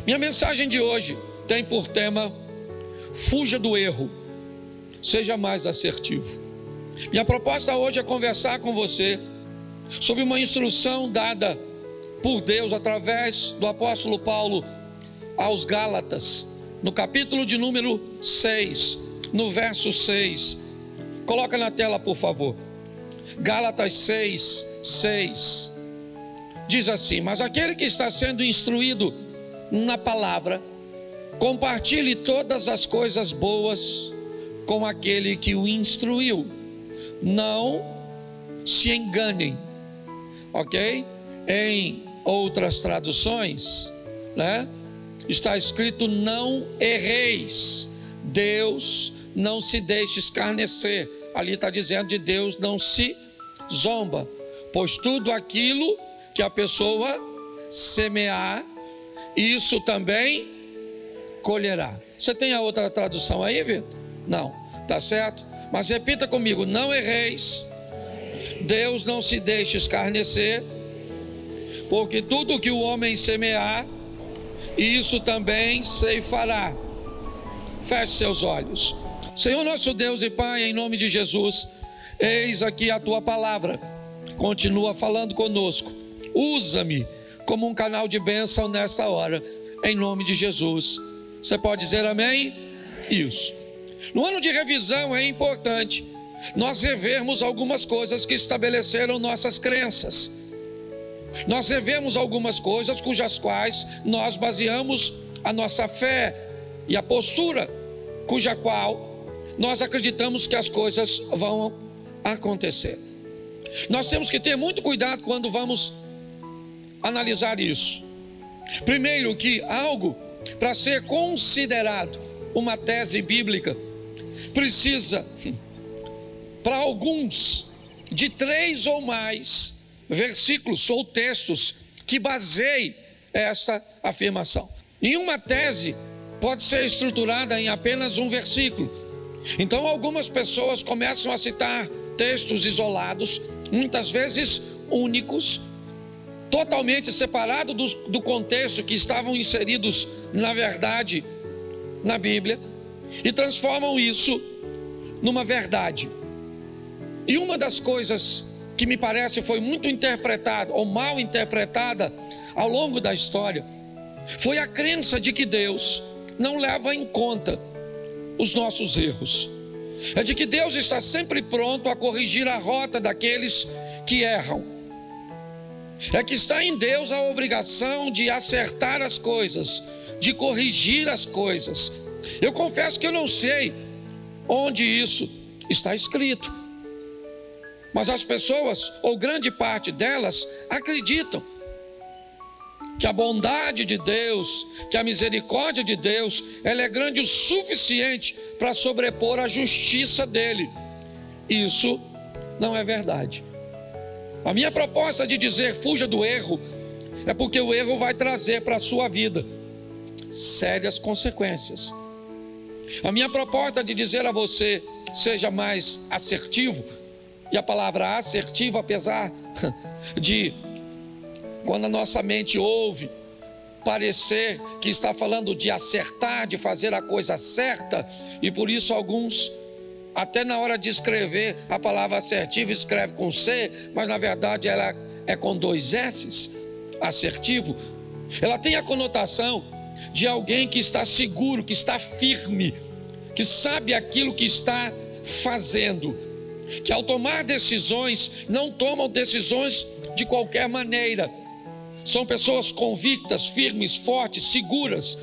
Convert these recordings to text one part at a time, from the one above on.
Minha mensagem de hoje tem por tema: fuja do erro, seja mais assertivo. Minha proposta hoje é conversar com você sobre uma instrução dada por Deus através do apóstolo Paulo aos Gálatas, no capítulo de número 6, no verso 6. Coloca na tela, por favor. Gálatas 6, 6. Diz assim: mas aquele que está sendo instruído na palavra, compartilhe todas as coisas boas com aquele que o instruiu. Não se enganem, ok? Em outras traduções, né, está escrito: não erreis. Deus não se deixa escarnecer. Ali está dizendo de Deus não se zomba, pois tudo aquilo que a pessoa semear, isso também colherá. Você tem a outra tradução aí, Vitor? Não, tá certo? Mas repita comigo: não erreis. Deus não se deixa escarnecer, porque tudo que o homem semear, isso também ceifará. Feche seus olhos. Senhor nosso Deus e Pai, em nome de Jesus, eis aqui a tua palavra. Continua falando conosco. Usa-me como um canal de bênção nesta hora, em nome de Jesus. Você pode dizer amém? Isso. No ano de revisão é importante nós revermos algumas coisas que estabeleceram nossas crenças. Nós revemos algumas coisas cujas quais nós baseamos a nossa fé e a postura cuja qual nós acreditamos que as coisas vão acontecer. Nós temos que ter muito cuidado quando vamos analisar isso. Primeiro, que algo para ser considerado uma tese bíblica precisa, para alguns, de 3 ou mais versículos ou textos que baseiem esta afirmação. Nenhuma tese pode ser estruturada em apenas um versículo. Então algumas pessoas começam a citar textos isolados, muitas vezes únicos, totalmente separados do contexto que estavam inseridos na verdade na Bíblia, e transformam isso numa verdade. E uma das coisas que me parece foi muito interpretada ou mal interpretada ao longo da história foi a crença de que Deus não leva em conta os nossos erros. É de que Deus está sempre pronto a corrigir a rota daqueles que erram. É que está em Deus a obrigação de acertar as coisas, de corrigir as coisas. Eu confesso que eu não sei onde isso está escrito, mas as pessoas, ou grande parte delas, acreditam que a bondade de Deus, que a misericórdia de Deus, ela é grande o suficiente para sobrepor a justiça dele. Isso não é verdade. A minha proposta de dizer fuja do erro é porque o erro vai trazer para a sua vida sérias consequências. A minha proposta de dizer a você seja mais assertivo, e a palavra assertivo, apesar de, quando a nossa mente ouve, parecer que está falando de acertar, de fazer a coisa certa, e por isso alguns, até na hora de escrever a palavra assertivo, escreve com C, mas na verdade ela é com 2 S's, assertivo. Ela tem a conotação de alguém que está seguro, que está firme, que sabe aquilo que está fazendo, que ao tomar decisões, não tomam decisões de qualquer maneira. São pessoas convictas, firmes, fortes, seguras,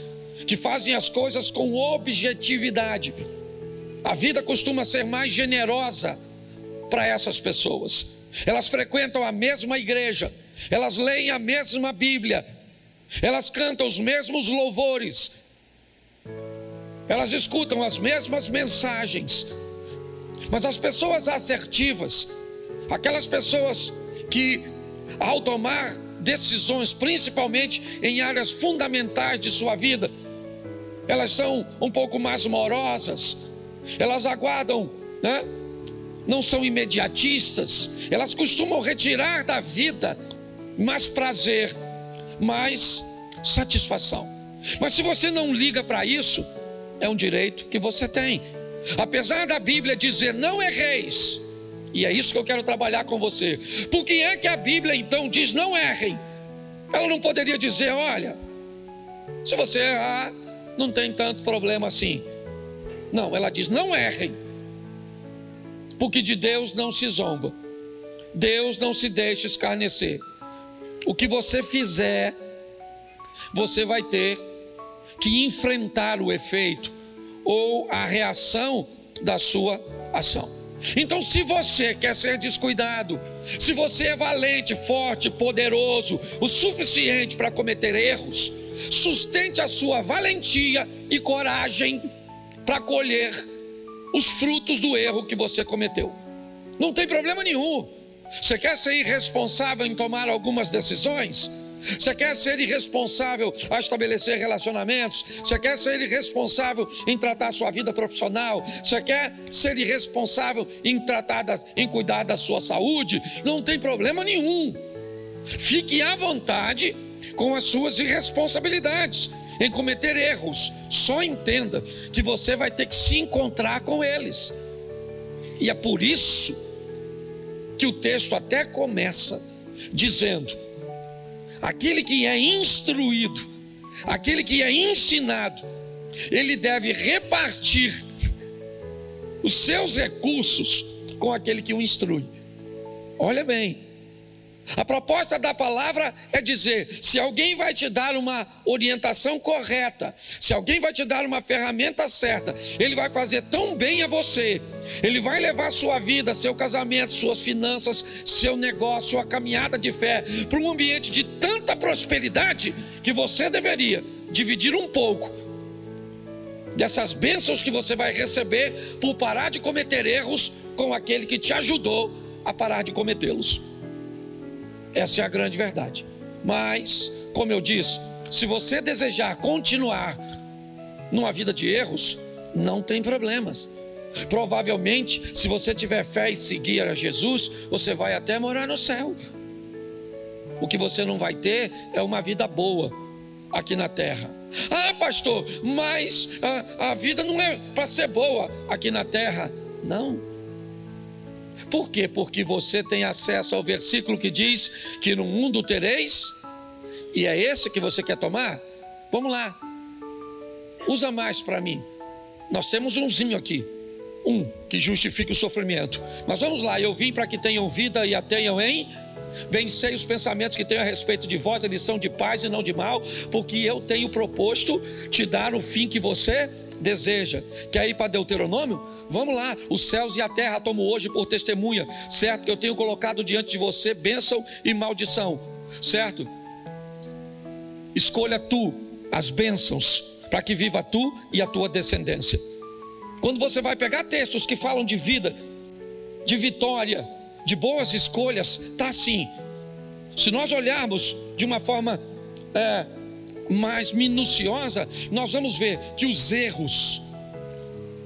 que fazem as coisas com objetividade. A vida costuma ser mais generosa para essas pessoas. Elas frequentam a mesma igreja, elas leem a mesma Bíblia, elas cantam os mesmos louvores, elas escutam as mesmas mensagens. Mas as pessoas assertivas, aquelas pessoas que, ao tomar decisões, principalmente em áreas fundamentais de sua vida, elas são um pouco mais morosas, elas aguardam, né? Não são imediatistas, elas costumam retirar da vida mais prazer, mais satisfação. Mas se você não liga para isso, é um direito que você tem. Apesar da Bíblia dizer não erreis, e é isso que eu quero trabalhar com você. Por que é que a Bíblia então diz não errem? Ela não poderia dizer, olha, se você errar, não tem tanto problema assim. Não, ela diz não errem, porque de Deus não se zomba, Deus não se deixa escarnecer. O que você fizer, você vai ter que enfrentar o efeito ou a reação da sua ação. Então, se você quer ser descuidado, se você é valente, forte, poderoso, o suficiente para cometer erros, sustente a sua valentia e coragem para colher os frutos do erro que você cometeu. Não tem problema nenhum. Você quer ser irresponsável em tomar algumas decisões? Você quer ser irresponsável a estabelecer relacionamentos? Você quer ser irresponsável em tratar a sua vida profissional? Você quer ser irresponsável em cuidar da sua saúde? Não tem problema nenhum. Fique à vontade com as suas irresponsabilidades em cometer erros. Só entenda que você vai ter que se encontrar com eles. E é por isso que o texto até começa dizendo: aquele que é instruído, aquele que é ensinado, ele deve repartir os seus recursos com aquele que o instrui. Olha bem, a proposta da palavra é dizer: se alguém vai te dar uma orientação correta, se alguém vai te dar uma ferramenta certa, ele vai fazer tão bem a você, ele vai levar sua vida, seu casamento, suas finanças, seu negócio, sua caminhada de fé para um ambiente de tanta prosperidade que você deveria dividir um pouco dessas bênçãos que você vai receber por parar de cometer erros com aquele que te ajudou a parar de cometê-los. Essa é a grande verdade. Mas, como eu disse, se você desejar continuar numa vida de erros, não tem problemas. Provavelmente, se você tiver fé e seguir a Jesus, você vai até morar no céu. O que você não vai ter é uma vida boa aqui na terra. Ah, pastor, mas a vida não é para ser boa aqui na terra. Não. Por quê? Porque você tem acesso ao versículo que diz que no mundo tereis, e é esse que você quer tomar? Vamos lá, usa mais para mim. Nós temos umzinho aqui, que justifica o sofrimento. Mas vamos lá: eu vim para que tenham vida e a tenham em... Bem sei os pensamentos que tenho a respeito de vós, eles são de paz e não de mal, porque eu tenho proposto te dar o fim que você deseja. Quer ir para Deuteronômio? Vamos lá: os céus e a terra tomo hoje por testemunha, certo? Que eu tenho colocado diante de você bênção e maldição, certo? Escolha tu as bênçãos, para que viva tu e a tua descendência. Quando você vai pegar textos que falam de vida, de vitória, de boas escolhas, está assim. Se nós olharmos de uma forma mais minuciosa, nós vamos ver que os erros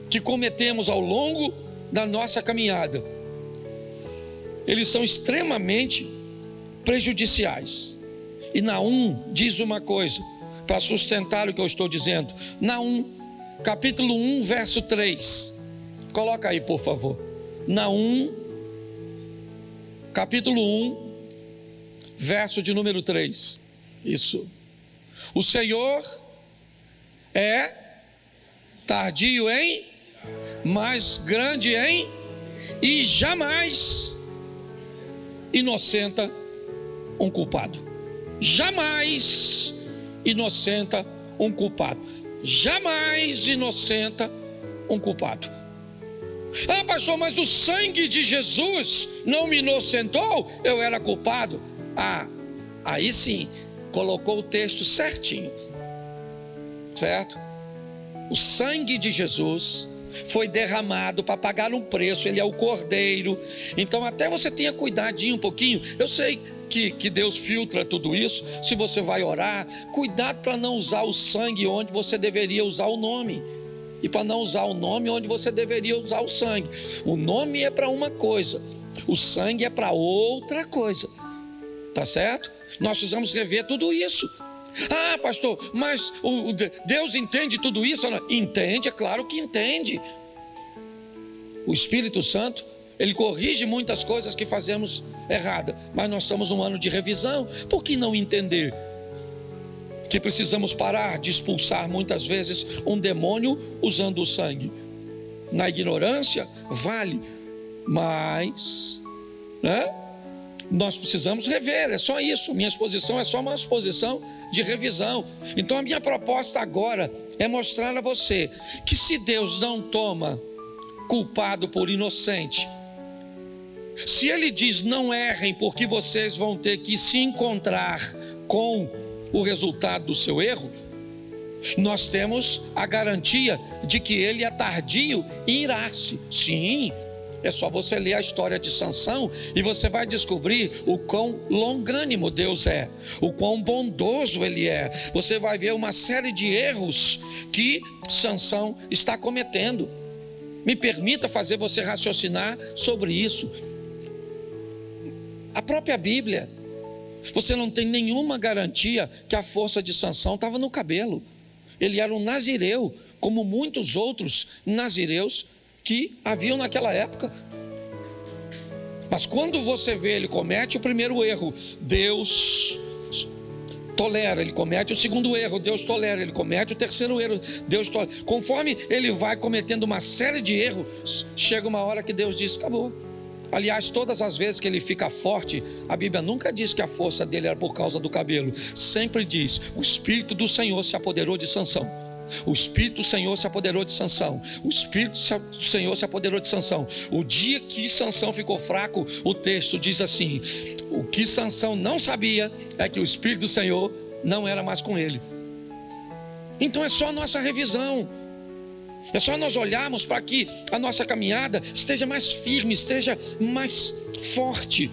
que cometemos ao longo da nossa caminhada, eles são extremamente prejudiciais. E Naum diz uma coisa para sustentar o que eu estou dizendo. Naum, capítulo 1, verso 3. Coloca aí, por favor. Naum, capítulo 1, verso de número 3. Isso. O Senhor é tardio em, mas grande em, e jamais inocenta um culpado. Jamais inocenta um culpado. Jamais inocenta um culpado. Ah, pastor, mas o sangue de Jesus não me inocentou? Eu era culpado. Ah, aí sim, colocou o texto certinho, certo? O sangue de Jesus foi derramado para pagar um preço. Ele é o cordeiro. Então até você tenha cuidadinho um pouquinho. Eu sei que Deus filtra tudo isso. Se você vai orar, cuidado para não usar o sangue onde você deveria usar o nome, e para não usar o nome onde você deveria usar o sangue. O nome é para uma coisa, o sangue é para outra coisa. Tá certo? Nós precisamos rever tudo isso. Ah, pastor, mas Deus entende tudo isso? Entende, é claro que entende. O Espírito Santo, ele corrige muitas coisas que fazemos errada, mas nós estamos num ano de revisão. Por que não entender que precisamos parar de expulsar muitas vezes um demônio usando o sangue? Na ignorância, vale, mas, né? Nós precisamos rever, é só isso. Minha exposição é só uma exposição de revisão. Então a minha proposta agora é mostrar a você que se Deus não toma culpado por inocente, se Ele diz não errem porque vocês vão ter que se encontrar com o resultado do seu erro, nós temos a garantia de que Ele é tardio em irar-se. Sim, é só você ler a história de Sansão e você vai descobrir o quão longânimo Deus é, o quão bondoso Ele é. Você vai ver uma série de erros que Sansão está cometendo. Me permita fazer você raciocinar sobre isso. A própria Bíblia, você não tem nenhuma garantia que a força de Sansão estava no cabelo. Ele era um nazireu, como muitos outros nazireus que haviam naquela época. Mas quando você vê ele comete o primeiro erro, Deus tolera, ele comete o segundo erro, Deus tolera, ele comete o terceiro erro, Deus tolera. Conforme ele vai cometendo uma série de erros, chega uma hora que Deus diz, acabou. Aliás, todas as vezes que ele fica forte, a Bíblia nunca diz que a força dele era por causa do cabelo. Sempre diz, o Espírito do Senhor se apoderou de Sansão. O Espírito do Senhor se apoderou de Sansão. O Espírito do Senhor se apoderou de Sansão. O dia que Sansão ficou fraco, o texto diz assim, o que Sansão não sabia é que o Espírito do Senhor não era mais com ele. Então é só nossa revisão. É só nós olharmos para que a nossa caminhada esteja mais firme, esteja mais forte.